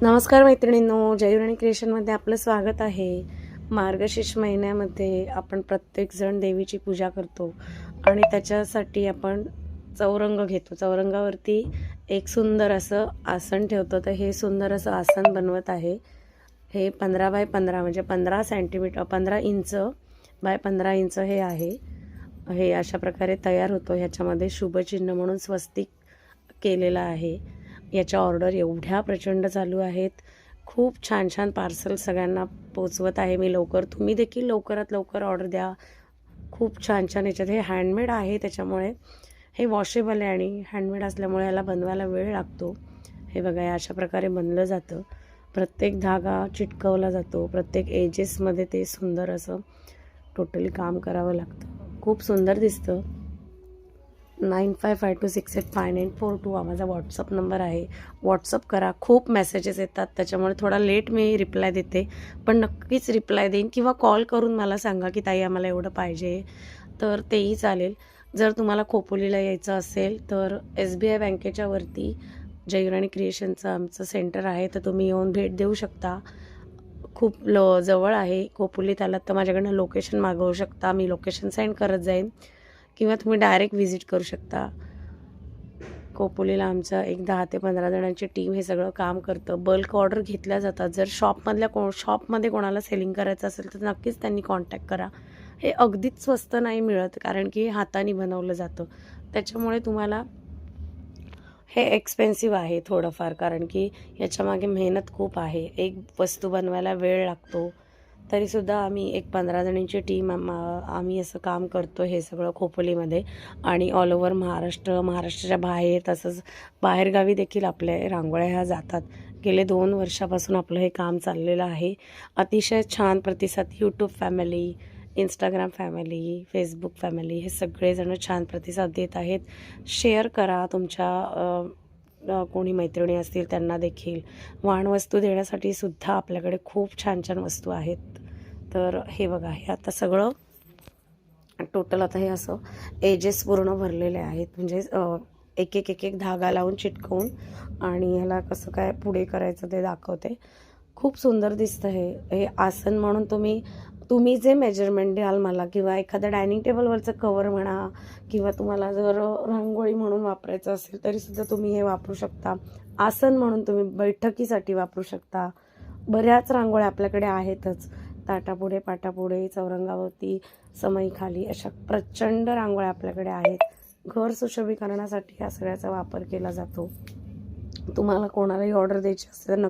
नमस्कार मैत्रिणींनो, जयराणी क्रिएशनमध्ये आपलं स्वागत आहे. मार्गशीर्ष महिन्यामध्ये आपण प्रत्येकजण देवीची पूजा करतो आणि त्याच्यासाठी आपण चौरंग घेतो. चौरंगावरती एक सुंदर असं आसन ठेवतो. तर हे सुंदर असं आसन बनवत आहे. हे 15 बाय 15 म्हणजे 15 सेंटीमीटर 15 इंच बाय 15 इंच हे आहे. हे अशा प्रकारे तयार होतो. ह्याच्यामध्ये शुभचिन्ह म्हणून स्वस्तिक केलेलं आहे. याच्या ऑर्डर एवढ्या प्रचंड चालू आहेत. खूप छान छान पार्सल सगळ्यांना पोचवत आहे मी लवकर. तुम्ही देखील लवकरात लवकर ऑर्डर द्या. खूप छान छान याच्यात हे हँडमेड आहे, त्याच्यामुळे हे वॉशेबल आहे आणि हँडमेड असल्यामुळे याला बनवायला वेळ लागतो. हे बघा, या अशा प्रकारे बनलं जातं. प्रत्येक धागा चिटकवला जातो. प्रत्येक एजेसमध्ये ते सुंदर असं टोटली काम करावं लागतं. खूप सुंदर दिसतं. 9552685942 हा माझा व्हॉट्सअप नंबर आहे. व्हॉट्सअप करा. खूप मेसेजेस येतात, त्याच्यामुळे थोडा लेट मी रिप्लाय देते, पण नक्कीच रिप्लाय देईन. किंवा कॉल करून मला सांगा की ताई आम्हाला एवढं पाहिजे, तर तेही चालेल. जर तुम्हाला खोपोलीला यायचं असेल तर SBI बँकेच्या वरती जयराणी क्रिएशनचं आमचं सेंटर आहे, तर तुम्ही येऊन भेट देऊ शकता. खूप जवळ आहे. खोपोलीत आलात तर माझ्याकडनं लोकेशन मागवू शकता. मी लोकेशन सेंड करत जाईन किंवा तुम्ही डायरेक्ट व्हिजिट करू शकता. खोपोलीला आमचं एक 10 ते 15 जणांची टीम हे सगळं काम करतं. बल्क ऑर्डर घेतल्या जातात. जर शॉपमध्ये कोणाला सेलिंग करायचं असेल तर नक्कीच त्यांनी कॉन्टॅक्ट करा. हे अगदीच स्वस्त नाही मिळत, कारण की हाताने बनवलं जातं. त्याच्यामुळे तुम्हाला हे एक्सपेन्सिव्ह आहे थोडंफार, कारण की याच्यामागे मेहनत खूप आहे. एक वस्तू बनवायला वेळ लागतो. तरीसुद्धा आम्ही एक 15 जणींची टीम आम्ही असं काम करतो हे सगळं खोपोलीमध्ये आणि ऑल ओव्हर महाराष्ट्राच्या बाहेर, तसंच बाहेरगावी देखील आपल्या रांगोळ्या ह्या जातात. गेले 2 वर्षापासून आपलं हे काम चाललेलं आहे. अतिशय छान प्रतिसाद. YouTube family, Instagram family, Facebook family हे सगळेजण छान प्रतिसाद देत आहेत. शेअर करा तुमच्या कोणी मैत्रिणी असतील त्यांना देखील. वाणवस्तू देण्यासाठी सुद्धा आपल्याकडे खूप छान छान वस्तू आहेत. तर हे बघा, हे आता सगळं टोटल आता हे असं एजेस पूर्ण भरलेले आहेत. म्हणजे एक एक धागा लावून चिटकवून आणि ह्याला कसं काय पुढे करायचं ते दाखवते. खूप सुंदर दिसतं हे आसन. म्हणून तुम्ही जे मेजरमेंट द्याल मला, किंवा एखाद्या डायनिंग टेबलवरचं कवर म्हणा, किंवा तुम्हाला जर रांगोळी म्हणून वापरायचं असेल तरीसुद्धा तुम्ही हे वापरू शकता. आसन म्हणून तुम्ही बैठकीसाठी वापरू शकता. बऱ्याच रांगोळ्या आपल्याकडे आहेतच. ताटापुढे, पाटापुढे, चौरंगावरती, समईखाली अशा प्रचंड रांगोळ्या आपल्याकडे आहेत. घर सुशोभीकरणासाठी या सगळ्याचा वापर केला जातो. तुम्हाला कोणालाही ऑर्डर द्यायची असेल तर